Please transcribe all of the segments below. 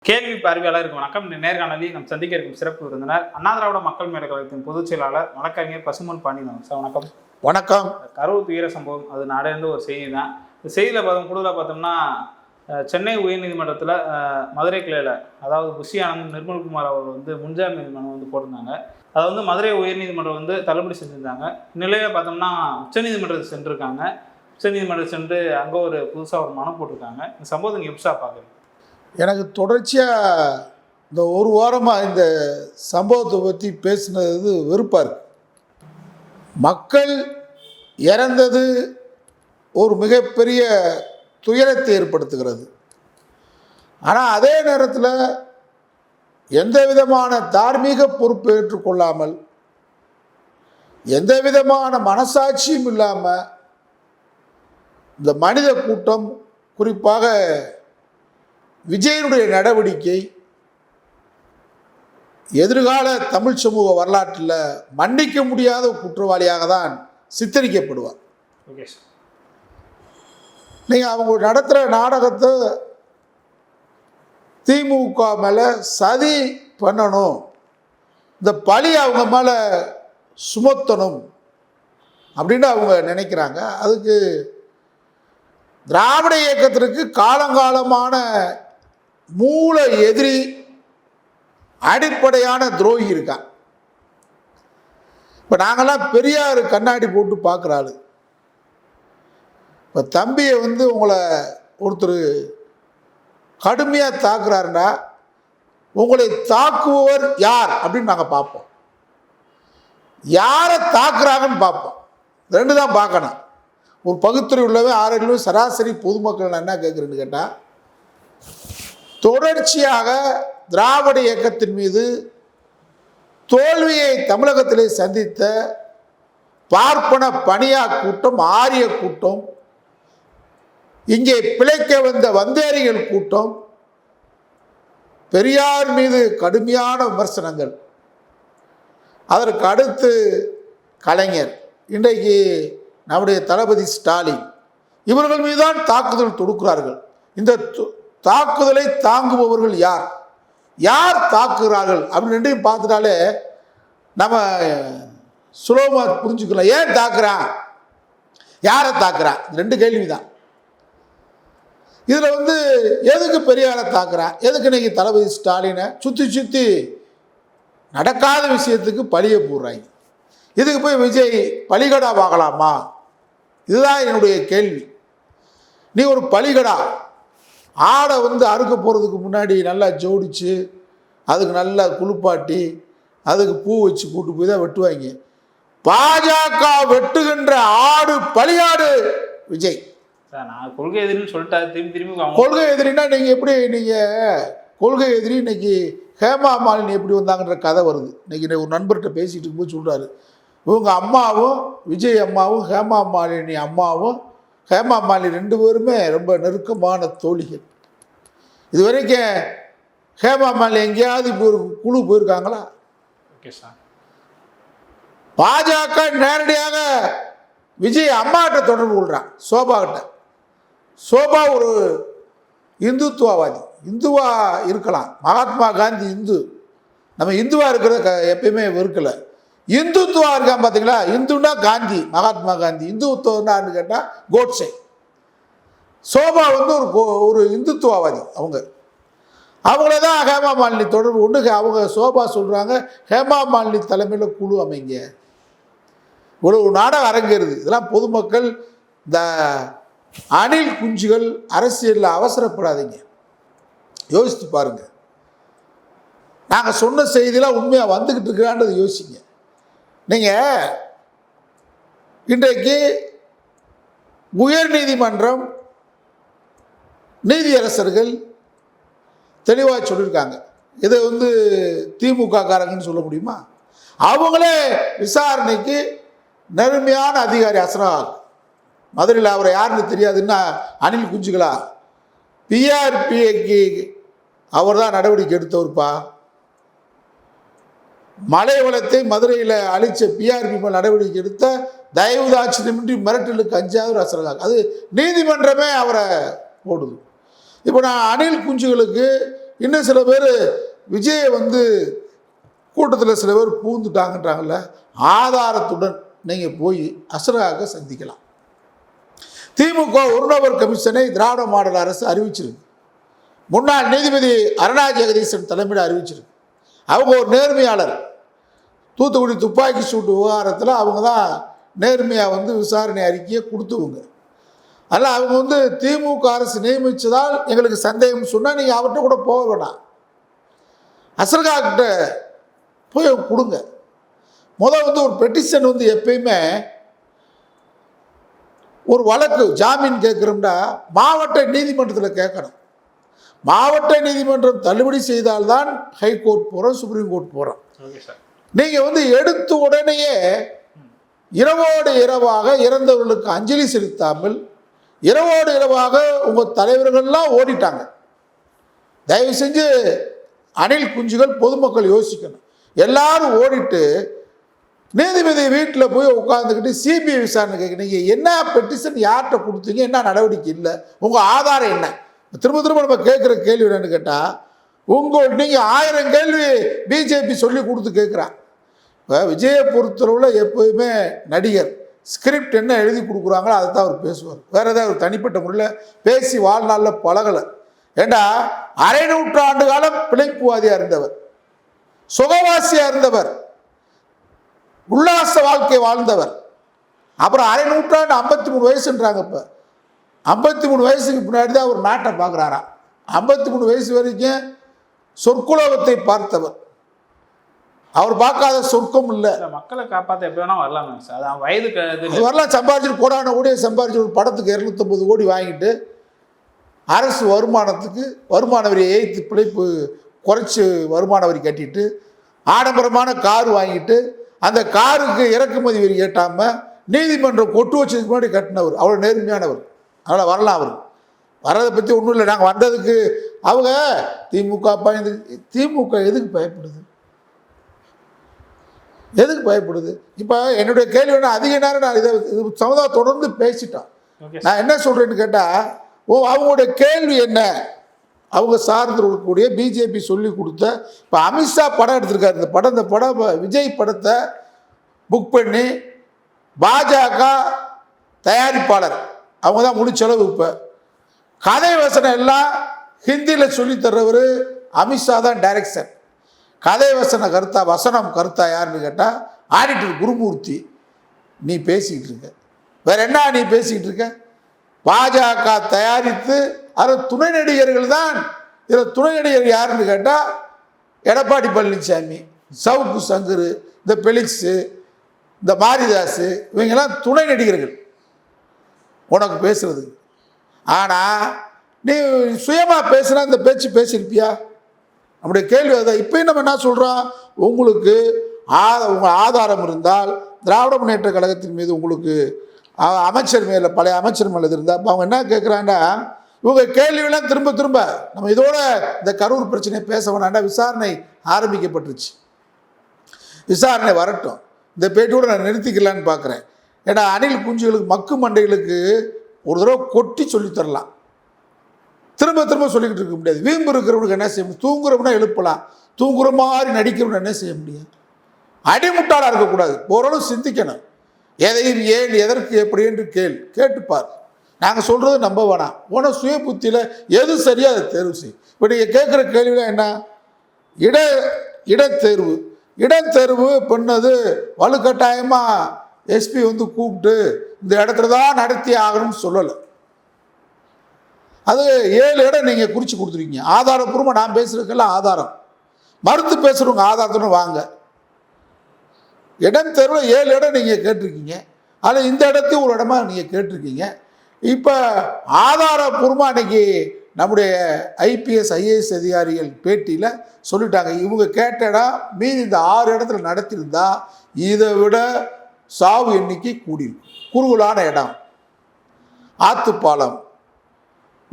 கேள்வி பார்வையாளருக்கு வணக்கம். இந்த நேர்காணலில் நம் சந்திக்க இருக்கும் சிறப்பு விருந்தினர் அண்ணா திராவிட மக்கள் முன்னேற்ற கழகத்தின் பொதுச் செயலாளர் வழக்கறிஞர் பசும்பொன் பாண்டியன் சார். வணக்கம். வணக்கம். கரூர் துயர சம்பவம் அது நாடேந்து ஒரு செய்தி தான். இந்த செய்தியில் கூடுதலாக பார்த்தோம்னா சென்னை உயர்நீதிமன்றத்தில் மதுரை கிளையில் அதாவது புஷி ஆனந்த் நிர்மல்குமார் அவர் முன்ஜாமீன் மனு போட்டிருந்தாங்க. அதை மதுரை உயர்நீதிமன்றம் தள்ளுபடி செஞ்சுருந்தாங்க. இந்நிலையில் பார்த்தோம்னா உச்சநீதிமன்றத்துக்கு சென்றிருக்காங்க. உச்சநீதிமன்றம் சென்று அங்கே ஒரு புதுசாக ஒரு மனு போட்டிருக்காங்க. இந்த சம்பவத்தை நீங்கள் எப்படி பார்க்குறீங்க? எனக்கு தொடர்ச்சியாக இந்த ஒரு வாரமாக இந்த சம்பவத்தை பற்றி பேசினது வெறுப்பாக இருக்கு. மக்கள் இறந்தது ஒரு மிகப்பெரிய துயரத்தை ஏற்படுத்துகிறது. ஆனால் அதே நேரத்தில் எந்த விதமான தார்மீக பொறுப்பு ஏற்றுக்கொள்ளாமல் எந்த விதமான மனசாட்சியும் இல்லாமல் இந்த மனித கூட்டம், குறிப்பாக விஜயனுடைய நடவடிக்கை எதிர்கால தமிழ் சமூக வரலாற்றில் மன்னிக்க முடியாத குற்றவாளியாக தான் சித்தரிக்கப்படுவார். நீங்கள் அவங்க நடத்துகிற நாடகத்தை திமுக மேலே சதி பண்ணணும், இந்த பழி அவங்க மேலே சுமத்தணும் அப்படின்னு அவங்க நினைக்கிறாங்க. அதுக்கு திராவிட இயக்கத்திற்கு காலங்காலமான மூல எதிரி, அடிப்படையான துரோகி இருக்கான். இப்போ நாங்கள்லாம் பெரியார் கண்ணாடி போட்டு பார்க்குறாள். இப்போ தம்பியை உங்களை ஒருத்தர் கடுமையாக தாக்குறாருன்னா உங்களை தாக்குபவர் யார் அப்படின்னு நாங்கள் பார்ப்போம். யாரை தாக்குறாங்கன்னு பார்ப்போம். ரெண்டு தான் பார்க்கணும். ஒரு பகுத்துறை உள்ளவன் ஆரோக்கியம் சராசரி பொதுமக்கள் நான் என்ன கேட்குறேன்னு கேட்டால், தொடர்ச்சியாக திராவிட இயக்கத்தின் மீது தோல்வியை தமிழகத்திலே சந்தித்த பார்ப்பன பணியா கூட்டம், ஆரிய கூட்டம், இங்கே பிழைக்க வந்த வந்தேரிகள் கூட்டம், பெரியார் மீது கடுமையான விமர்சனங்கள், அதற்கு அடுத்து கலைஞர், இன்றைக்கு நம்முடைய தளபதி ஸ்டாலின், இவர்கள் மீதுதான் தாக்குதல் தொடுக்கிறார்கள். இந்த தாக்குதலை தாங்குபவர்கள் யார், யார் தாக்குகிறார்கள் அப்படின்னு ரெண்டையும் பார்த்துட்டாலே நம்ம சுலபமாக புரிஞ்சுக்கலாம். ஏன் தாக்குறான், யாரை தாக்குறான், ரெண்டு கேள்விதான். இதில் எதுக்கு பெரியாரை தாக்குறான், எதுக்கு இன்னைக்கு தளபதி ஸ்டாலினை சுற்றி நடக்காத விஷயத்துக்கு பழிய போடுறாங்க. இதுக்கு போய் விஜய் பலிகடா வாங்கலாமா, இதுதான் என்னுடைய கேள்வி. நீ ஒரு பலிகடா, ஆடை அறுக்க போகிறதுக்கு முன்னாடி நல்லா ஜோடிச்சு அதுக்கு நல்லா குளிப்பாட்டி அதுக்கு பூ வச்சு கூட்டு போய் தான் வெட்டுவாங்க. பாஜக வெட்டுகின்ற ஆடு பலியாடு விஜய். நான் கொள்கை எதிரின்னு சொல்லிட்டா திரும்பி கொள்கை எதிரின்னா நீங்கள் எப்படி, நீங்கள் கொள்கை எதிரி இன்னைக்கு ஹேமா மாலினி எப்படி வந்தாங்கன்ற கதை வருது. இன்னைக்கு ஒரு நண்பர்கிட்ட பேசிகிட்டு இருக்கும்போது சொல்கிறாரு, இவங்க அம்மாவும் விஜய் அம்மாவும் ஹேமா மாலினி அம்மாவும் ஹேமா மாலினி ரெண்டு பேருமே ரொம்ப நெருக்கமான தோழிகள். இது வரைக்கும் ஹேமா மாலினி எங்கேயாவது இப்போ ஒரு குழு போயிருக்காங்களா? பாஜக நேரடியாக விஜய் அம்மாகிட்ட தொடர்பு கொள்கிறான், சோபா கிட்ட. சோபா ஒரு இந்துத்துவவாதி, இந்துவா இருக்கலாம். மகாத்மா காந்தி இந்து, நம்ம இந்துவா இருக்கிறத எப்பயுமே வெறுக்கலை. இந்துத்துவா இருக்கான் பார்த்தீங்களா, இந்துன்னா காந்தி, மகாத்மா காந்தி. இந்துத்துவம்னு கேட்டால் கோட்ஸே. சோபா ஒரு இந்துத்துவவாதி. அவங்கள தான் ஹேமா மாலினி தொடர்பு கொண்டு அவங்க சோபா சொல்கிறாங்க, ஹேமா மாலினி தலைமையில் குழு அமைங்க. இவ்வளவு நாடகம் அரங்கேறுது. இதெல்லாம் பொதுமக்கள், இந்த அணில் குஞ்சுகள் அரசியலில் அவசரப்படாதீங்க, யோசித்து பாருங்க. நாங்கள் சொன்ன செய்தியெல்லாம் உண்மையாக வந்துக்கிட்டு இருக்கிறான்றது யோசிங்க. நீங்கள் இன்றைக்கு உயர் நீதிமன்றம் நீதியரசர்கள் தெளிவாக சொல்லியிருக்காங்க. இதை திமுக காரங்கன்னு சொல்ல முடியுமா? அவங்களே விசாரணைக்கு நேர்மையான அதிகாரி அசராக், மதுரையில் அவரை யாருன்னு தெரியாதுன்னா அணில் குஞ்சுகளா, பிஆர்பிக்கு அவர் தான் நடவடிக்கை எடுத்தவர்ப்பா. மலை வளத்தை மதுரையில் அழிச்ச பிஆர்பி மேல் நடவடிக்கை எடுத்த தயவுதாட்சியமின்றி மிரட்டலுக்கு அஞ்சாவது அசரகாக அது நீதிமன்றமே அவரை போடுது. இப்போ நான் அணில் குஞ்சுகளுக்கு இன்னும் சில பேர் விஜயை வந்து கூட்டத்தில் சில பேர் பூந்துட்டாங்கன்றாங்கல்ல, ஆதாரத்துடன் நீங்கள் போய் அஸ்ராக சந்திக்கலாம். திமுக ஒரு நபர் கமிஷனை திராவிட மாடல் அரசு அறிவிச்சிருக்கு. முன்னாள் நீதிபதி அருணா ஜெகதீசன் தலைமையில் அறிவிச்சிருக்கு. அவங்க ஒரு நேர்மையாளர். தூத்துக்குடி துப்பாக்கி சூட்டு விவகாரத்தில் அவங்க தான் நேர்மையாக வந்து விசாரணை அறிக்கையை கொடுத்தவங்க. அதனால் அவங்க வந்து திமுக அரசு நியமித்ததால் எங்களுக்கு சந்தேகம் சொன்னால் நீங்கள் அவர்கிட்ட கூட போக வேணாம், அஸ்ரகா கிட்ட போய் கொடுங்க. வந்து ஒரு பெட்டிஷன் வந்து எப்பயுமே ஒரு வழக்கு ஜாமீன் கேட்குறோம்னா மாவட்ட நீதிமன்றத்தில் கேட்கணும். மாவட்ட நீதிமன்றம் தள்ளுபடி செய்தால்தான் ஹைகோர்ட் போகிறோம், சுப்ரீம் கோர்ட் போகிறோம். நீங்கள் வந்து எடுத்த உடனேயே இரவோடு இரவாக இறந்தவர்களுக்கு அஞ்சலி செலுத்தாமல் இரவோடு இரவாக உங்கள் தலைவர்கள்லாம் ஓடிட்டாங்க. தயவு செஞ்சு அணில் குஞ்சுகள் பொதுமக்கள் யோசிக்கணும். எல்லாரும் ஓடிட்டு நீதிபதி வீட்டில் போய் உட்காந்துக்கிட்டு சிபிஐ விசாரணை கேட்க, நீங்கள் என்ன பெட்டிஷன் யார்கிட்ட கொடுத்தீங்க, என்ன நடவடிக்கை இல்லை, உங்கள் ஆதாரம் என்ன? திரும்ப திரும்ப நம்ம கேட்குற கேள்வி என்னன்னு கேட்டால், நீங்கள் 1000 கேள்வி பிஜேபி சொல்லி கொடுத்து கேட்குறான். இப்போ விஜயை பொறுத்தளவில் எப்போயுமே நடிகர் ஸ்கிரிப்ட் என்ன எழுதி கொடுக்குறாங்களோ அதை தான் அவர் பேசுவார். வேறு ஏதாவது ஒரு தனிப்பட்ட முறையில் பேசி வாழ்நாளில் பழகலை. ஏண்டா 1/2 நூற்றாண்டு காலம் பிழைப்புவாதியாக இருந்தவர், சுகவாசியாக இருந்தவர், உல்லாச வாழ்க்கை வாழ்ந்தவர். அப்புறம் 1/2 நூற்றாண்டு 53 வயசுன்றாங்க. இப்போ 53 வயசுக்கு பின்னாடி தான் அவர் நாட்டை பார்க்குறாராம். 53 வயசு வரைக்கும் சொற்குலோகத்தை பார்த்தவர். அவர் பார்க்காத சொர்க்கம் இல்லை. மக்களை காப்பாற்ற எப்போ வேணா வரலாம் சார். அதான் வயதுக்கு வரலாம். சம்பாரிச்சு கோடான கோடியை சம்பாரிச்சு ஒரு படத்துக்கு 250 கோடி வாங்கிட்டு அரசு வருமானத்துக்கு வருமான வரியை ஏற்றி பிழைப்பு குறைச்சி வருமான வரி கட்டிட்டு ஆடம்பரமான கார் வாங்கிட்டு அந்த காருக்கு இறக்குமதி வரி கேட்டாமல் நீதிமன்றம் கொட்டு வச்சதுக்கு முன்னாடி கட்டினவர். அவ்வளோ நேர்மையானவர். அதனால் வரலாம். அவர் வர்றதை பற்றி ஒன்றும் இல்லை. நாங்கள் வந்ததுக்கு அவங்க திமுக பயந்து, திமுக எதுக்கு பயப்படுது, எதுக்கு பயப்படுது? இப்போ என்னுடைய கேள்வி என்ன, அதிக நேரம் நான் இதை சமுதாயம் தொடர்ந்து பேசிட்டோம். நான் என்ன சொல்கிறேன்னு கேட்டால், அவங்களுடைய கேள்வி என்ன, அவங்க சார்ந்து இருக்கக்கூடிய பிஜேபி சொல்லி கொடுத்த, இப்போ அமித்ஷா படம் எடுத்திருக்காரு. இந்த படம் விஜய் படத்தை புக் பண்ணி பாஜக தயாரிப்பாளர் அவங்க தான் முழு செலவு. இப்போ கதை வசனம் எல்லாம் ஹிந்தியில் சொல்லித்தர்றவர் அமித்ஷா தான் டைரக்ஷன். கதை வசனம் கருத்தா யாருன்னு கேட்டால் ஆடிட்டர் குருமூர்த்தி. நீ பேசிக்கிட்டு இருக்க, வேற என்ன நீ பேசிக்கிட்டு இருக்க? பாஜக தயாரித்து அதில் துணை நடிகர்கள் தான். இதில் துணை நடிகர் யாருன்னு கேட்டால் எடப்பாடி பழனிசாமி, சவுக்கு சங்கர், இந்த பெலிக்ஸு, இந்த மாரிதாஸ், இவங்கெல்லாம் துணை நடிகர்கள் உனக்கு பேசுறது. ஆனால் நீ சுயமாக பேசுனா இந்த பேச்சு பேசியிருப்பியா? நம்முடைய கேள்வி அதுதான். இப்போயும் நம்ம என்ன சொல்கிறோம், உங்களுக்கு உங்கள் ஆதாரம் இருந்தால் திராவிட முன்னேற்ற கழகத்தின் மீது உங்களுக்கு அமைச்சர் மேலே பழைய அமைச்சர் மேலே இருந்தால், இப்போ அவங்க என்ன கேட்குறாங்கன்னா, இவங்க கேள்வியெல்லாம் திரும்ப திரும்ப நம்ம இதோட இந்த கரூர் பிரச்சனையை பேச வேணாண்டா, விசாரணை ஆரம்பிக்கப்பட்டுருச்சு, விசாரணை வரட்டும், இந்த பேட்டியோடு நான் நிறுத்திக்கலான்னு பார்க்குறேன். ஏன்னா அணில் குஞ்சுகளுக்கு மக்கு மண்டைகளுக்கு ஒரு தடவை கொட்டி சொல்லித்தரலாம், திரும்ப திரும்ப சொல்லிக்கிட்டு இருக்க முடியாது. வீம்பு இருக்கிறவனுக்கு என்ன செய்ய முடியும்? தூங்குறவனா எழுப்பலாம், தூங்குற மாதிரி நடிக்கிறவனை என்ன செய்ய முடியும்? அடிமுட்டாளாக இருக்கக்கூடாது, ஓரளவு சிந்திக்கணும். எதையும் ஏன் எதற்கு எப்படி என்று கேட்டுப்பார். நாங்கள் சொல்கிறது நம்ப வேணாம். போன சுய புத்தியில் எது சரியாக அதை தேர்வு செய்யும். இப்போ நீங்கள் கேட்குற கேள்வியில் என்ன, இடத்தேர்வு பண்ணது வலுக்கட்டாயமாக எஸ்பி வந்து கூப்பிட்டு இந்த இடத்துல தான் நடத்தி ஆகணும்னு சொல்லலை. அது 7 இடம் நீங்கள் குறித்து கொடுத்துருக்கீங்க. ஆதாரப்பூர்வமாக நான் பேசுகிறதுக்கெல்லாம் ஆதாரம், மறுத்து பேசுகிறவங்க ஆதாரத்துடன் வாங்க. இடம் தேர்வில் 7 இடம் நீங்கள் கேட்டிருக்கீங்க, அதில் இந்த இடத்தையும் ஒரு இடமா நீங்கள் கேட்டிருக்கீங்க. இப்போ ஆதாரப்பூர்வமாக அன்றைக்கி நம்முடைய ஐபிஎஸ் ஐஏஎஸ் அதிகாரிகள் பேட்டியில் சொல்லிட்டாங்க, இவங்க கேட்ட இடம் மீதி இந்த 6 இடத்துல நடத்தியிருந்தா இதை விட சாவு எண்ணிக்கை கூடியிருக்கும். குறுகலான இடம், ஆத்துப்பாலம்,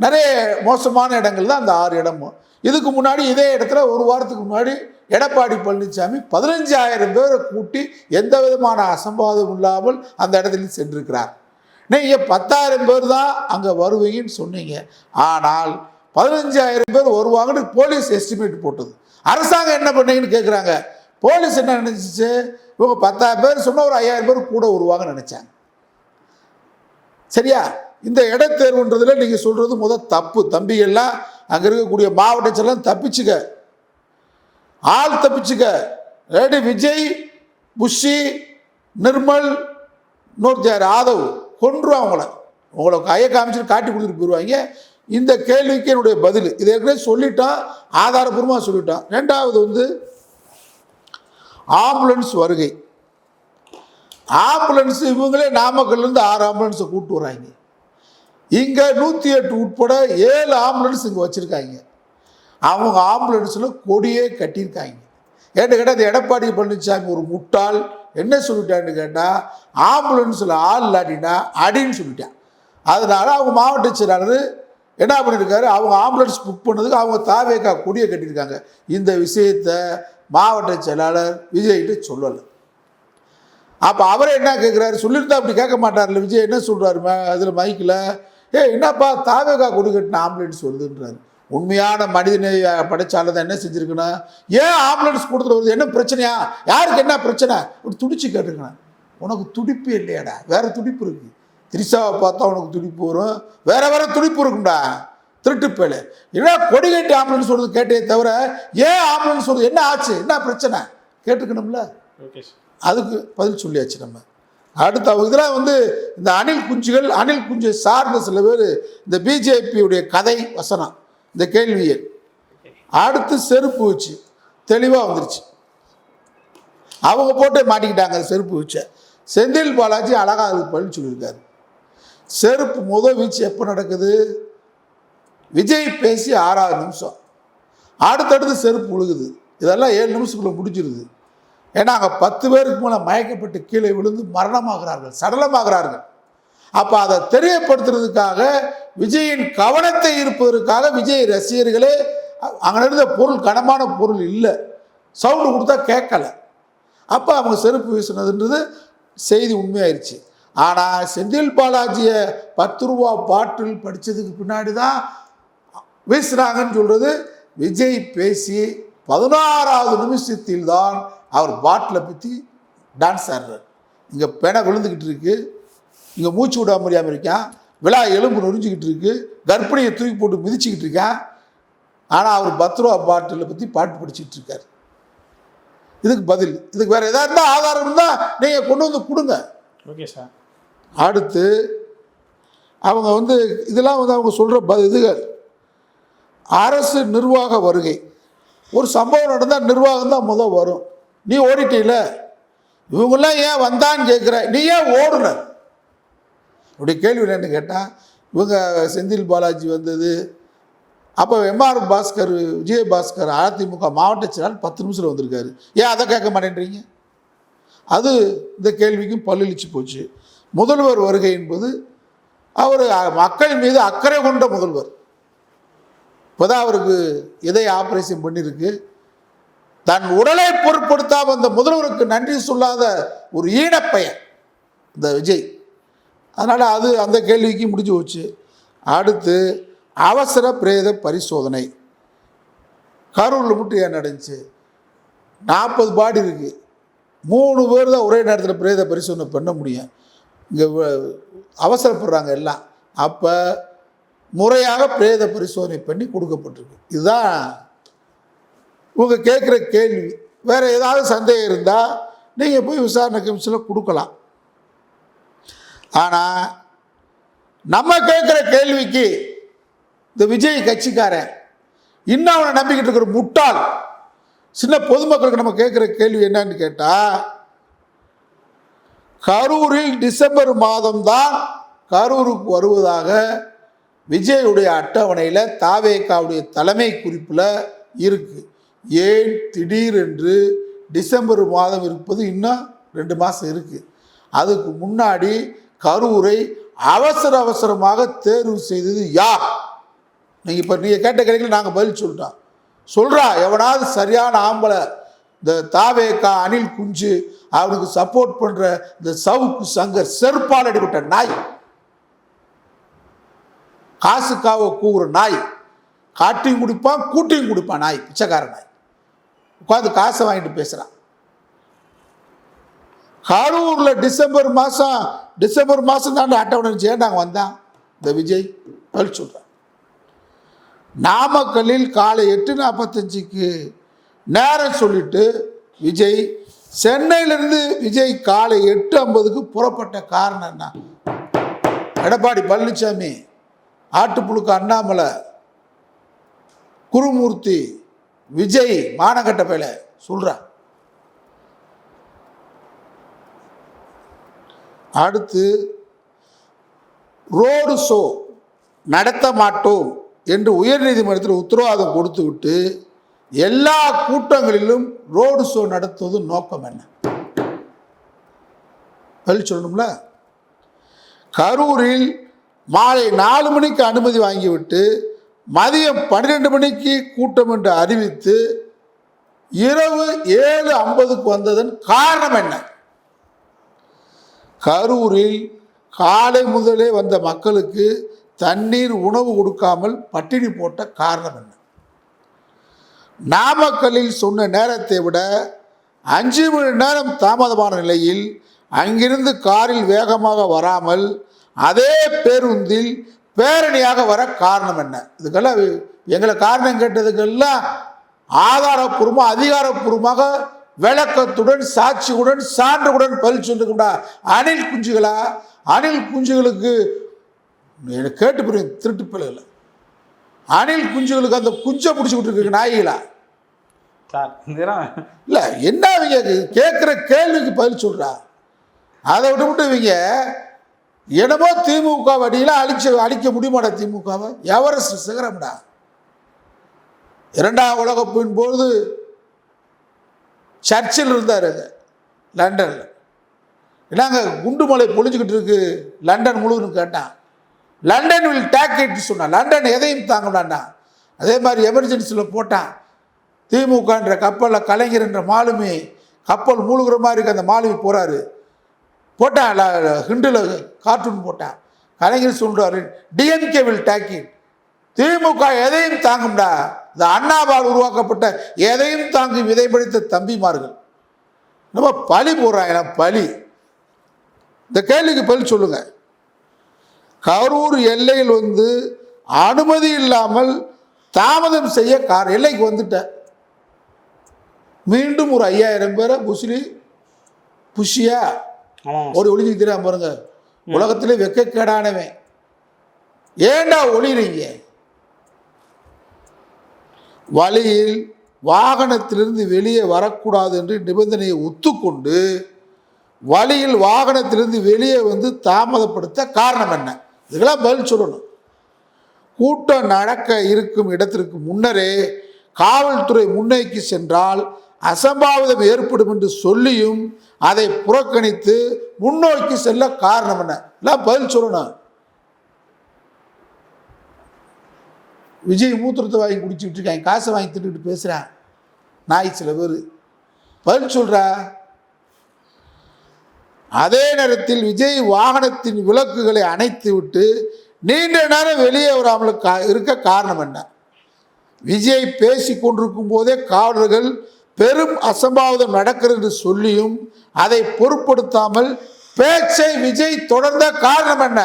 நிறைய மோசமான இடங்கள் தான் அந்த 6 இடமும். இதுக்கு முன்னாடி இதே இடத்துல ஒரு வாரத்துக்கு முன்னாடி எடப்பாடி பழனிசாமி 15,000 பேரை கூட்டி எந்த விதமான அசம்பாதம் இல்லாமல் அந்த இடத்துல சென்றிருக்கிறார். நீங்கள் 10,000 பேர் தான் அங்கே வருவீங்கன்னு சொன்னீங்க. ஆனால் 15,000 பேர் வருவாங்கன்னு போலீஸ் எஸ்டிமேட் போட்டது. அரசாங்கம் என்ன பண்ணீங்கன்னு கேட்குறாங்க. போலீஸ் என்ன நினைச்சிச்சு, இவங்க 10,000 பேர் சொன்னால் ஒரு 5,000 பேர் கூட வருவாங்கன்னு நினைச்சாங்க. சரியா? இந்த இடைத்தேர்வுன்றதுல நீங்க சொல்றது தப்பு. தம்பிகள்லாம் அங்க இருக்கக்கூடிய மாவட்ட செயலாம் தப்பிச்சுக்க, ஆள் தப்பிச்சுக்க. ரெடி விஜய், புஷி, நிர்மல், இன்னொருத்தர் ஆதவ் கொன்றுவாங்க. உங்களை கையை காமிச்சுட்டு காட்டி கொடுத்துட்டு போயிடுவாங்க. இந்த கேள்விக்கு என்னுடைய பதில் இது ஏற்கனவே சொல்லிட்டான், ஆதாரபூர்வமாக சொல்லிட்டான். ரெண்டாவது ஆம்புலன்ஸ் வருகை. ஆம்புலன்ஸ் இவங்களே நாமக்கல்லேருந்து 6 ஆம்புலன்ஸை கூப்பிட்டு வராங்க. இங்கே 108 உட்பட 7 ஆம்புலன்ஸ் இங்கே வச்சுருக்காங்க. அவங்க ஆம்புலன்ஸில் கொடியே கட்டியிருக்காங்க. ஏன்னு கேட்டால் இந்த எடப்பாடி பழனிசாமி ஒரு முட்டாள் என்ன சொல்லிட்டான்னு கேட்டால், ஆம்புலன்ஸில் ஆள் இல்லாட்டினா அடின்னு சொல்லிட்டான். அதனால அவங்க மாவட்ட செயலாளர் என்ன பண்ணியிருக்காரு, அவங்க ஆம்புலன்ஸ் புக் பண்ணதுக்கு அவங்க தாவேக்கா கொடியை கட்டியிருக்காங்க. இந்த விஷயத்தை மாவட்ட செயலாளர் விஜய்கிட்ட சொல்லலை. அப்போ அவரே என்ன கேட்குறாரு, சொல்லியிருந்தா அப்படி கேட்க மாட்டார்ல. விஜய் என்ன சொல்கிறாரு அதில் மைக்கில், என்னப்பா தாவேக்கா கொடி கட்டின ஆம்புலன்ஸ் வருதுன்றாரு. உண்மையான மனிதநேய படைச்சால தான் என்ன செஞ்சுருக்குன்னா, ஏன் ஆம்புலன்ஸ் கொடுத்துட்டு வருது, என்ன பிரச்சனையா, யாருக்கு என்ன பிரச்சனை, ஒரு துடிச்சு கேட்டுக்கணும். உனக்கு துடிப்பு இல்லையாடா, வேற துடிப்பு இருக்கு. திரிசாவை பார்த்தா உனக்கு துடிப்பு வரும், வேற வேற துடிப்பு இருக்கும்டா திருட்டு பேல. ஏன்னா கொடி கட்டி ஆம்புலன்ஸ் வருது கேட்டே தவிர ஏன் ஆம்புலன்ஸ் வருது, என்ன ஆச்சு, என்ன பிரச்சனை கேட்டுக்கணும்ல. அதுக்கு பதில் சொல்லியாச்சு நம்ம. அடுத்த இதெல்லாம் இந்த அணில் குஞ்சு சார்ந்த சில பேர் இந்த பிஜேபியுடைய கதை வசனம் இந்த கேள்வியை அடுத்து செருப்பு வச்சு தெளிவாக வந்துருச்சு. அவங்க போட்டு மாட்டிக்கிட்டாங்க செருப்பு வச்ச. செந்தில் பாலாஜி அழகாக அதுக்கு பதில் சொல்லியிருக்காரு. செருப்பு வீச்சு எப்போ நடக்குது, விஜய் பேசி 6வது நிமிஷம், அடுத்தடுத்து செருப்பு விழுகுது. இதெல்லாம் 7 நிமிஷத்துக்குள்ள முடிச்சிருது. ஏன்னா அங்கே 10 பேருக்கு மேலே மயக்கப்பட்டு கீழே விழுந்து மரணமாகிறார்கள், சடலமாகிறார்கள். அப்போ அதை தெரியப்படுத்துறதுக்காக, விஜயின் கவனத்தை ஈர்ப்பதற்காக விஜய் ரசிகர்களே அங்கே இருந்த பொருள் கனமான பொருள் இல்லை, சவுண்டு கொடுத்தா கேட்கலை. அப்போ அவங்க செருப்பு வீசினதுன்றது செய்தி உண்மையாயிருச்சு. ஆனால் செந்தில் பாலாஜியை 10 ரூபா பாட்டில் படித்ததுக்கு பின்னாடி தான் வீசினாங்கன்னு சொல்கிறது. விஜய் பேசி 16வது நிமிஷத்தில் தான் அவர் பாட்டிலை பற்றி டான்ஸ் ஆடுறார். இங்கே பெணை விழுந்துக்கிட்டு இருக்கு, இங்கே மூச்சு விட முடியாமல் இருக்கான், விழா எலும்பு நொறிஞ்சிக்கிட்டு இருக்கு, கர்ப்பிணியை தூக்கி போட்டு மிதிச்சுக்கிட்டு இருக்கான். ஆனால் அவர் 10 ரூபா பாட்டிலை பற்றி பாட்டு படிச்சுக்கிட்டு இருக்கார். இதுக்கு பதில், இதுக்கு வேறு எதாவது இருந்தால் ஆதாரம் இருந்தால் நீங்கள் கொண்டு வந்து கொடுங்க. Okay sir. அடுத்து அவங்க இதெல்லாம் அவங்க சொல்கிற இதுகள் அரசு நிர்வாக வருகை. ஒரு சம்பவம் நடந்தால் நிர்வாகம் தான் வரும். நீ ஓடிட்டீல, இவங்கெல்லாம் ஏன் வந்தான்னு கேட்குற, நீ ஏன் ஓடுன அப்படி கேள்வி என்னன்னு கேட்டால், இவங்க செந்தில் பாலாஜி வந்தது. அப்போ எம்ஆர் பாஸ்கர், விஜயபாஸ்கர் அதிமுக மாவட்ட செயலாளர் 10 நிமிஷத்தில் வந்திருக்காரு. ஏன் அதை கேட்க மாட்டேன்றீங்க? அது இந்த கேள்விக்கும் பல்லிழிச்சு போச்சு. முதல்வர் வருகை என்பது அவர் மக்கள் மீது அக்கறை கொண்ட முதல்வர். இப்போதான் அவருக்கு இதய ஆப்ரேஷன் பண்ணியிருக்கு. தன் உடலை பொருட்படுத்தாமல் அந்த முதல்வருக்கு நன்றி சொல்லாத ஒரு ஈனப்பையன் இந்த விஜய். அதனால் அது அந்த கேள்விக்கு முடிஞ்சு போச்சு. அடுத்து அவசர பிரேத பரிசோதனை. கரூரில் மட்டும் ஏன் நடந்துச்சு? 40 பாடி இருக்குது, 3 பேர் தான் ஒரே நேரத்தில் பிரேத பரிசோதனை பண்ண முடியும். இங்கே அவசரப்படுறாங்க எல்லாம். அப்போ முறையாக பிரேத பரிசோதனை பண்ணி கொடுக்கப்பட்டிருக்கு. இதுதான் இவங்க கேட்குற கேள்வி. வேறு ஏதாவது சந்தேகம் இருந்தால் நீங்கள் போய் விசாரணை கமிஷனில் கொடுக்கலாம். ஆனால் நம்ம கேட்குற கேள்விக்கு இந்த விஜய் கட்சிக்காரன் இன்னும் அவனை நம்பிக்கிட்டு இருக்கிற முட்டாள் சின்ன பொதுமக்களுக்கு நம்ம கேட்குற கேள்வி என்னன்னு கேட்டால், கரூரில் டிசம்பர் மாதம்தான் கரூருக்கு வருவதாக விஜயுடைய அட்டவணையில் தாவேகாவுடைய தலைமை குறிப்பில் இருக்குது. ஏன் திடீரென்று டிசம்பர் மாதம் இருப்பது இன்னும் 2 மாதம் இருக்குது. அதுக்கு முன்னாடி கரூரை அவசரமாக தேர்வு செய்தது யார்? நீங்கள் கேட்ட கேள்விக்கு நாங்கள் பதில் சொல்லிட்டோம். சொல்கிறா எவனாவது சரியான ஆம்பளை, இந்த தாவேகா அணில் குஞ்சு அவனுக்கு சப்போர்ட் பண்ணுற இந்த சவுக்கு சங்கர் செருப்பால் அடிபட்ட நாய், காசுக்காக கூவுற நாய், காட்டியும் குடிப்பான், கூட்டியும் குடிப்பான். நாய், பிச்சைக்கார நாய் உட்காந்து காசை வாங்கிட்டு பேசுகிறான். கரூரில் டிசம்பர் மாதம் தாண்டி அட்டவணை சேர்ந்தாங்க வந்தான் இந்த விஜய் பதில் சொல்கிறான். நாமக்கல்லில் காலை 8:45 நேரம் சொல்லிட்டு விஜய் சென்னையிலிருந்து விஜய் காலை 8:50 புறப்பட்ட காரணம் என்ன? எடப்பாடி பழனிசாமி, ஆட்டுப்புழுக்கு அண்ணாமலை, குருமூர்த்தி, விஜய் மானகட்ட பேல சொல்றான். அடுத்து ரோடு ஷோ நடத்த மாட்டோம் என்று உயர்நீதிமன்றத்தில் உத்தரவாதம் கொடுத்து விட்டு எல்லா கூட்டங்களிலும் ரோடு ஷோ நடத்துவது நோக்கம் என்ன? பதில் சொல்லணும்ல. கரூரில் மாலை 4 மணிக்கு அனுமதி வாங்கிவிட்டு மதியம் 12 மணிக்கு கூட்டம் என்று அறிவித்து இரவு 7:50 வந்ததன் காரணம் என்ன? கரூரில் காலை முதலே வந்த மக்களுக்கு தண்ணீர், உணவு கொடுக்காமல் பட்டினி போட்ட காரணம் என்ன? நாமக்கல்லில் சொன்ன நேரத்தை விட 5 மணி நேரம் தாமதமான நிலையில் அங்கிருந்து காரில் வேகமாக வராமல் அதே பேருந்தில் பேரணியாக வர காரணம் என்ன? இதுக்கெல்லாம் எங்களை காரணம் கேட்டதுக்கெல்லாம் ஆதாரப்பூர்வமாக, அதிகாரப்பூர்வமாக, விளக்கத்துடன், சாட்சியுடன், சான்றுடன் பதில் சொல்லுங்கடா. அணில் குஞ்சுகளா? அணில் குஞ்சுகளுக்கு எனக்கு கேட்டு புரியும், திருட்டு பிள்ளைகள் அணில் குஞ்சுகளுக்கு அந்த குஞ்சை பிடிச்சி விட்டுருக்கு நாய்களா? இல்லை, என்ன இவங்க கேட்குற கேள்விக்கு பதில் சொல்கிறா? அதை விட்டு இவங்க என்னமோ திமுக வடியெல்லாம் அழிக்க முடியுமாடா? திமுகவை எவரெஸ்ட் சிகரம்டா. 2ஆம் உலகப் போரின் போது சர்ச்சில் இருந்தார் லண்டனில். என்னங்க குண்டுமலை பொழிஞ்சுக்கிட்டு இருக்கு லண்டன் முழுவதும் கேட்டான். லண்டன் வில் டேக் இட் சொன்னான். லண்டன் எதையும் தாங்கடான்னா. அதே மாதிரி எமர்ஜென்சியில் போட்டான். திமுகன்ற கப்பலில் கலைஞர் என்ற மாலுமி கப்பல் மூழ்கிற மாதிரி இருக்கு. அந்த மாலுமி போகிறாரு, போட்டான் ஹிண்டில் கார்ட்டூன் போட்டான். கலைஞர் சொல்கிறாரு, டிஎம்கே வில் டேக் இட். திமுக எதையும் தாங்கும்டா. இந்த அண்ணாவால் உருவாக்கப்பட்ட எதையும் தாங்கி விதை படித்த தம்பிமார்கள் நம்ம பழி போடுறாங்க. பழி. இந்த கேள்விக்கு பதில் சொல்லுங்க. கரூர் எல்லையில் வந்து அனுமதி இல்லாமல் தாமதம் செய்ய எல்லைக்கு வந்துட்ட மீண்டும் ஒரு 5000 பேரை புஷியா ஒரு ஒளிஞ்சுக்கு தெரியாம பாருங்க. உலகத்திலே வெக்கக்கேடானவன். ஏண்டா ஒளிறீங்க? வழியில் வாகனத்திலிருந்து வெளியே வரக்கூடாது என்று நிபந்தனையை ஒத்துக்கொண்டு வழியில் வாகனத்திலிருந்து வெளியே வந்து தாமதப்படுத்த காரணம் என்ன? இதெல்லாம் பதில் சொல்லணும். கூட்டம் நடக்க இருக்கும் இடத்திற்கு முன்னரே காவல்துறை முன்னோக்கி சென்றால் அசம்பாவிதம் ஏற்படும் என்று சொல்லியும் அதை புறக்கணித்து முன்னோக்கி செல்ல காரணம் என்ன? எல்லாம் பதில் சொல்லணும். விஜய் மூத்திரத்தை வாங்கி குடிச்சுட்டு இருக்காங்க, காசை வாங்கி திட்டுக்கிட்டு பேசுகிறான் நாய் சில பேர். பதில் சொல்கிறா. அதே நேரத்தில் விஜய் வாகனத்தின் விளக்குகளை அணைத்து விட்டு நீண்ட நேரம் வெளியே வராமல் இருக்க காரணம் என்ன? விஜய் பேசி கொண்டிருக்கும் போதே காவலர்கள் பெரும் அசம்பாவிதம் நடக்கிறது என்று சொல்லியும் அதை பொருட்படுத்தாமல் பேச்சை விஜய் தொடர்ந்த காரணம் என்ன?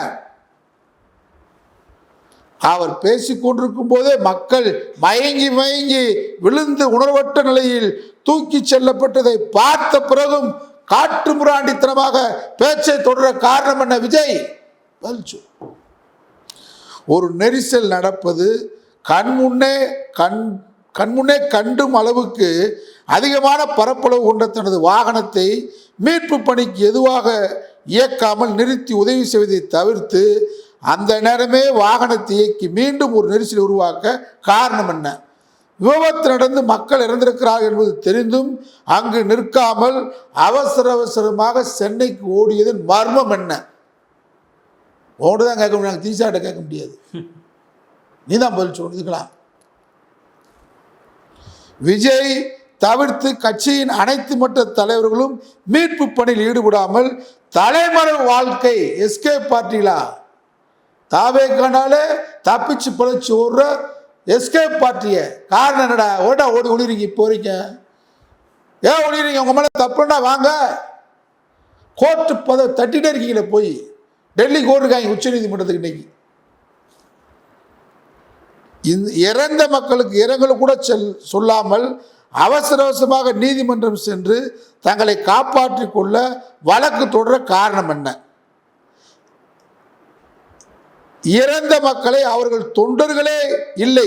அவர் பேசிக்கொண்டிருக்கும் போதே மக்கள் மயங்கி விழுந்து உணர்வற்ற நிலையில் தூக்கி செல்லப்பட்டதை பார்த்த பிறகும் காட்டு முராண்டித்தனமாக பேச்சை தொடர காரணம் என்ன? விஜய் ஒரு நெரிசல் நடப்பது கண்முன்னே கண்டும் அளவுக்கு அதிகமான பரப்பளவு கொண்ட தனது வாகனத்தை மீட்பு பணிக்கு எதுவாக இயக்காமல் நிறுத்தி உதவி செய்வதை தவிர்த்து அந்த நேரமே வாகனத்தை இயக்கி மீண்டும் ஒரு நெரிசல் உருவாக்க காரணம் என்ன? விபத்து நடந்து மக்கள் இறந்திருக்கிறார்கள் என்பது தெரிந்தும் அங்கு நிற்காமல் அவசரமாக சென்னைக்கு ஓடியதன் மர்மம் என்ன? ஓடுதான் கேட்க முடியாது, தீசாட்ட கேட்க முடியாது. நீ தான் பதில் சொல்லிக்கலாம். விஜய் தவிர்த்து கட்சியின் அனைத்து மட்ட தலைவர்களும் மீட்பு பணியில் ஈடுபடாமல் தலைமறை வாழ்க்கை எஸ்கே பார்ட்டிலா தாவேக்கானாலே தப்பிச்சு பிழைச்சி ஓடுற எஸ்கேப் பார்ட்டிய காரணம் என்னடா ஓடா ஓடி ஒளிறீங்க இப்போ வரைக்கும் ஏன் ஒளிறீங்க உங்க மேல தப்புன்னா வாங்க கோர்ட்டு தட்டிட்டே இருக்கீங்களே போய் டெல்லி கோர்ட்டு இருக்காங்க உச்ச நீதிமன்றத்துக்கு இன்னைக்கு இறந்த மக்களுக்கு இரங்கல் கூட சொல்லாமல் அவசர அவசரமாக நீதிமன்றம் சென்று தங்களை காப்பாற்றிக் கொள்ள வழக்கு தொடர காரணம் என்ன இறந்த மக்களை அவர்கள் தொண்டர்களே இல்லை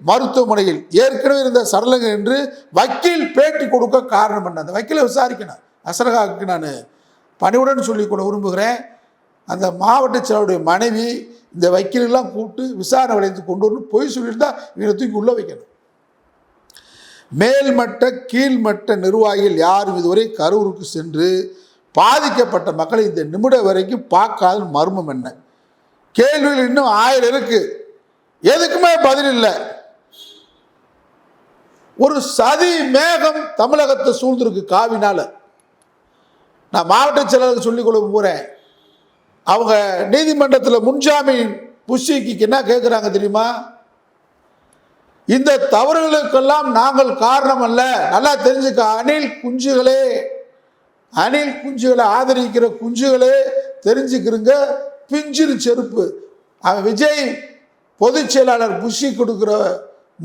மருத்துவமனையில் ஏற்கனவே இருந்த சடலங்க என்று வக்கீல் பேட்டி கொடுக்க காரணம் என்ன அந்த வக்கீலை விசாரிக்கணும் அசரகாவுக்கு நான் பணிவுடன் சொல்லிக் கொள்ள விரும்புகிறேன் அந்த மாவட்ட செயலாளருடைய மனைவி இந்த வக்கீலெல்லாம் கூப்பிட்டு விசாரணை வளையத்துக்கு கொண்டு வரணும் பொய் சொல்லியிருந்தா இவனை தூக்கி உள்ள வைக்கணும் மேல்மட்ட கீழ்மட்ட நிர்வாகிகள் யாரும் இதுவரை கரூருக்கு சென்று பாதிக்கப்பட்ட மக்களை இந்த நிமிடம் வரைக்கும் பார்க்காத மர்மம் என்ன கேள்விகள் இன்னும் 1000 இருக்கு எதுக்குமே பதில் இல்லை ஒரு சதி மேகம் தமிழகத்தை சூழ்ந்திருக்கு காவினால நான் மாவட்ட செயலாளருக்கு சொல்லிக் கொள்ள போறேன் அவங்க நீதிமன்றத்தில் முன்ஜாமீன் புஷிக்கு என்ன கேட்குறாங்க தெரியுமா இந்த தவறுகளுக்கெல்லாம் நாங்கள் காரணம் அல்ல நல்லா தெரிஞ்சுக்க அணில் குஞ்சுகளை ஆதரிக்கிற குஞ்சுகளே தெரிஞ்சுக்கிறங்க பிஞ்சிரு செருப்பு அவன் விஜய் பொதுச் செயலாளர் புஷி கொடுக்குற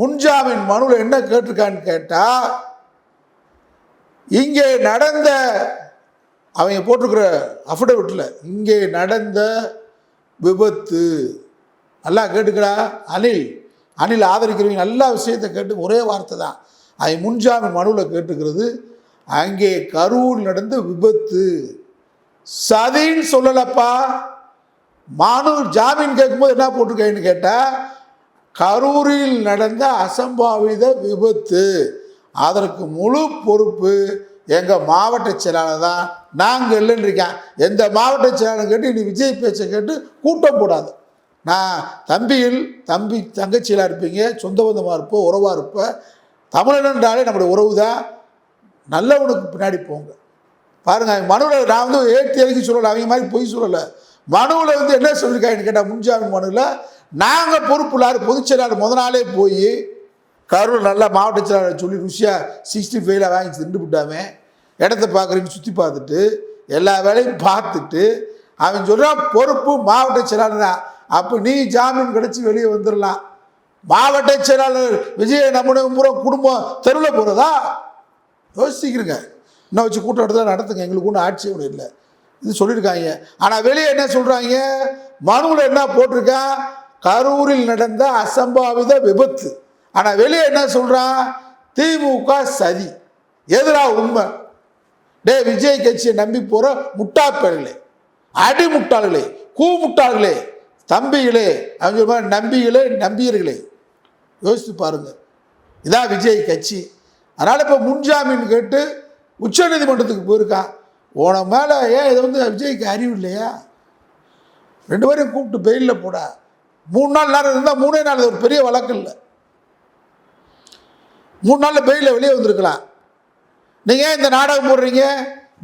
முன்ஜாமீன் மனுவில் என்ன கேட்டிருக்கான்னு கேட்டா இங்கே நடந்த அவங்க போட்டிருக்கிற அஃபிடவிட்டில் இங்கே நடந்த விபத்து நல்லா கேட்டுக்கடா அணில் ஆதரிக்கிறவங்க நல்ல விஷயத்தை கேட்டு ஒரே வார்த்தை தான் அவங்க முன்ஜாமீன் மனுவில் கேட்டுக்கிறது அங்கே கரூர் நடந்த விபத்து சதின்னு சொல்லலப்பா மனு ஜாமீன் கேட்கும்போது என்ன போட்டிருக்கேன்னு கேட்டால் கரூரில் நடந்த அசம்பாவித விபத்து அதற்கு முழு பொறுப்பு எங்கள் மாவட்ட செயலாளர் தான் நாங்கள் இல்லைன்னு இருக்கேன் எந்த மாவட்ட செயலாளர் கேட்டு இனி விஜய் பேச்சை கேட்டு கூட்டம் போடாது நான் தங்கச்சியெல்லாம் இருப்பீங்க சொந்த பந்தமாக இருப்போம் உறவாக இருப்பேன் தமிழன்றாலே நம்முடைய உறவு தான் நல்லவனுக்கு பின்னாடி போங்க பாருங்கள் மனுவில் நான் வந்து ஏற்றி இறக்கி சொல்லலை அவங்க மாதிரி பொய் சொல்லலை மனுவில் வந்து என்ன சொல்லியிருக்காங்கன்னு கேட்டால் முன்ஜாமீன் மனுவில் நாங்கள் பொறுப்புள்ளார் பொதுச் செயலாளர் முத நாளே போய் கரூர் நல்லா மாவட்ட செயலாளர் சொல்லி ருசியாக 65 வாங்கி திண்டு விட்டாமே இடத்த பார்க்குறீங்கன்னு சுற்றி பார்த்துட்டு எல்லா வேலையும் பார்த்துட்டு அவன் சொல்கிறான் பொறுப்பு மாவட்ட செயலாளர் தான் அப்போ நீ ஜாமீன் கிடச்சி வெளியே வந்துடலாம் மாவட்ட செயலாளர் விஜய நம்முடைய பூரா குடும்பம் தெருவில் போகிறதா யோசிக்கிறங்க இன்னும் வச்சு கூட்டம் இடத்துல நடத்துங்க எங்களுக்கு ஒன்றும் ஆட்சியம் இல்லை இது சொல்லியிருக்காங்க ஆனால் வெளியே என்ன சொல்கிறாங்க மனுவில் என்ன போட்டிருக்கான் கரூரில் நடந்த அசம்பாவித விபத்து ஆனால் வெளியே என்ன சொல்கிறான் திமுக சதி எதிரா உண்மை விஜய் கட்சியை நம்பி போகிற முட்டாப்பேர்களே அடிமுட்டாள்களே கூமுட்டாள்களே தம்பிகளே அவங்க மாதிரி நம்பியர்களே யோசித்து பாருங்க இதான் விஜய் கட்சி அதனால் இப்போ முன்ஜாமீன் கேட்டு உச்ச நீதிமன்றத்துக்கு போயிருக்கான் உன மேலே ஏன் இதை வந்து விஜய்க்கு அறிவு இல்லையா 2 பேரையும் கூப்பிட்டு பெயிலில் போட 3 நாள் நேரம் இருந்தால் 3 நாள் ஒரு பெரிய வழக்கு இல்லை 3 நாளில் பெயிலில் வெளியே வந்திருக்கலாம் நீங்கள் இந்த நாடகம் போடுறீங்க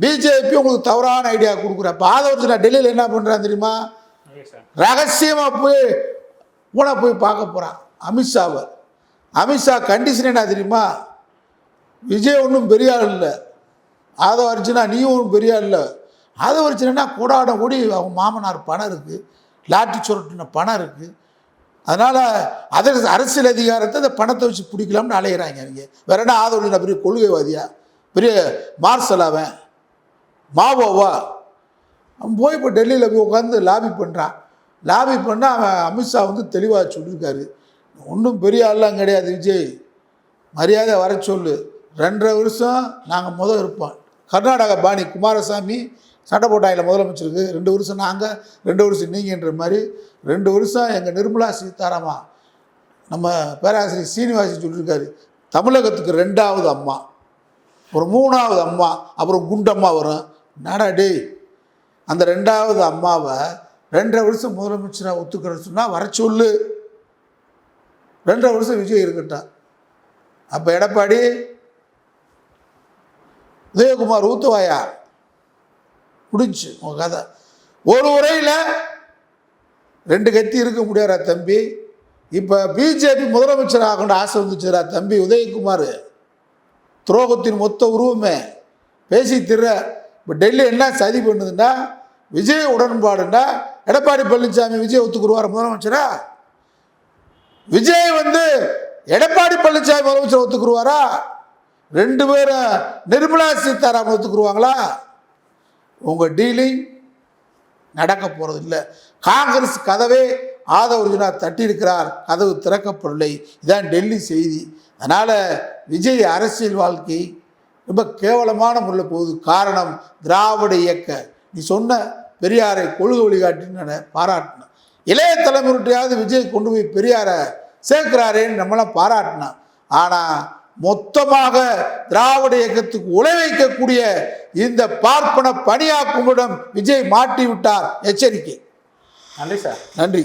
பிஜேபி உங்களுக்கு தவறான ஐடியா கொடுக்குற இப்போ ஆதவர்ஜி நான் டெல்லியில் என்ன பண்ணுறான் தெரியுமா ரகசியமாக போய் பார்க்க போகிறான் அமித்ஷா கண்டிஷன் என்ன தெரியுமா விஜய் ஒன்றும் பெரிய ஆள் இல்லை ஆதவ அர்ஜுனா நீயும் ஒன்றும் பெரிய ஆள் இல்லை ஆதவ அர்ஜுனா கொடாட கூடி அவங்க மாமனார் பணம் இருக்குது லாட்டி சுரட்டின பணம் இருக்குது அதனால் அரசியல் அதிகாரத்தை அந்த பணத்தை வச்சு பிடிக்கலாம்னு அலையிறாங்க அவங்க வேற என்ன ஆதவ அர்ஜுனா பெரிய கொள்கைவாதியா பெரிய மார்ஷல் அவன் மாவோவா அவன் போய் இப்போ டெல்லியில் போய் உட்காந்து லாபி பண்ணால் அவன் அமித்ஷா வந்து தெளிவாக சொல்லியிருக்காரு ஒன்றும் பெரிய ஆள்லாம் கிடையாது விஜய் மரியாதை வர சொல்லு 2.5 வருஷம் நாங்கள் முதல் இருப்போம் கர்நாடகா பாணி குமாரசாமி சண்டை போட்டாயில் முதலமைச்சருக்கு 2 வருஷம் நாங்கள் 2 வருஷம் நீங்கன்ற மாதிரி 2 வருஷம் எங்கள் நிர்மலா சீதாராமா நம்ம பேராசிரியர் சீனிவாசி சொல்லியிருக்காரு தமிழகத்துக்கு 2வது அம்மா ஒரு 3வது அம்மா அப்புறம் குண்டம்மா வரும் நாடா டேய் அந்த 2வது அம்மாவை 2.5 வருஷம் முதலமைச்சராக ஒத்துக்கிறேன்னு சொன்னால் வர சொல்லு 2.5 வருஷம் விஜய் இருக்கட்டான் அப்போ எடப்பாடி உதயகுமார் ஊத்துவாயா முடிஞ்சு உங்கள் கதை ஒரு உரையில் 2 கத்தி இருக்க முடியாதா தம்பி இப்போ பிஜேபி முதலமைச்சர் ஆகணும்னு ஆசை வந்துச்சுரா தம்பி உதயகுமார், துரோகத்தின் மொத்த உருவமே பேசி திற. இப்போ டெல்லி என்ன சதி பண்ணுதுன்னா, விஜய் உடன்பாடுன்னா எடப்பாடி பழனிசாமி விஜய் ஒத்துக்குருவார் முதலமைச்சரா? விஜய் எடப்பாடி பழனிசாமி முதலமைச்சர் ஒத்துக்குருவாரா? 2 பேரும் நிர்மலா சீதாராமன் ஒத்துக்குருவாங்களா? உங்கள் டீலிங் நடக்க போகிறது இல்லை. காங்கிரஸ் கதவே ஆதவர்ஜுனா தட்டியிருக்கிறார், கதவு திறக்கப்படவில்லை. இதான் டெல்லி செய்தி. அதனால் விஜய் அரசியல் வாழ்க்கை ரொம்ப கேவலமான முறையில் போகுது. காரணம் திராவிட இயக்க. நீ சொன்ன பெரியாரை கொள்கை வழிகாட்டின்னு நான் பாராட்டினேன். இளைய தலைமுறையாவது விஜய் கொண்டு போய் பெரியாரை சேர்க்கிறாரேன்னு நம்மளாம் பாராட்டினோம். ஆனால் மொத்தமாக திராவிட இயக்கத்துக்கு உழைவைக்கக்கூடிய இந்த பார்ப்பன பணியாக்குமிடம் விஜய் மாட்டி விட்டார். எச்சரிக்கை. நன்றி சார். நன்றி.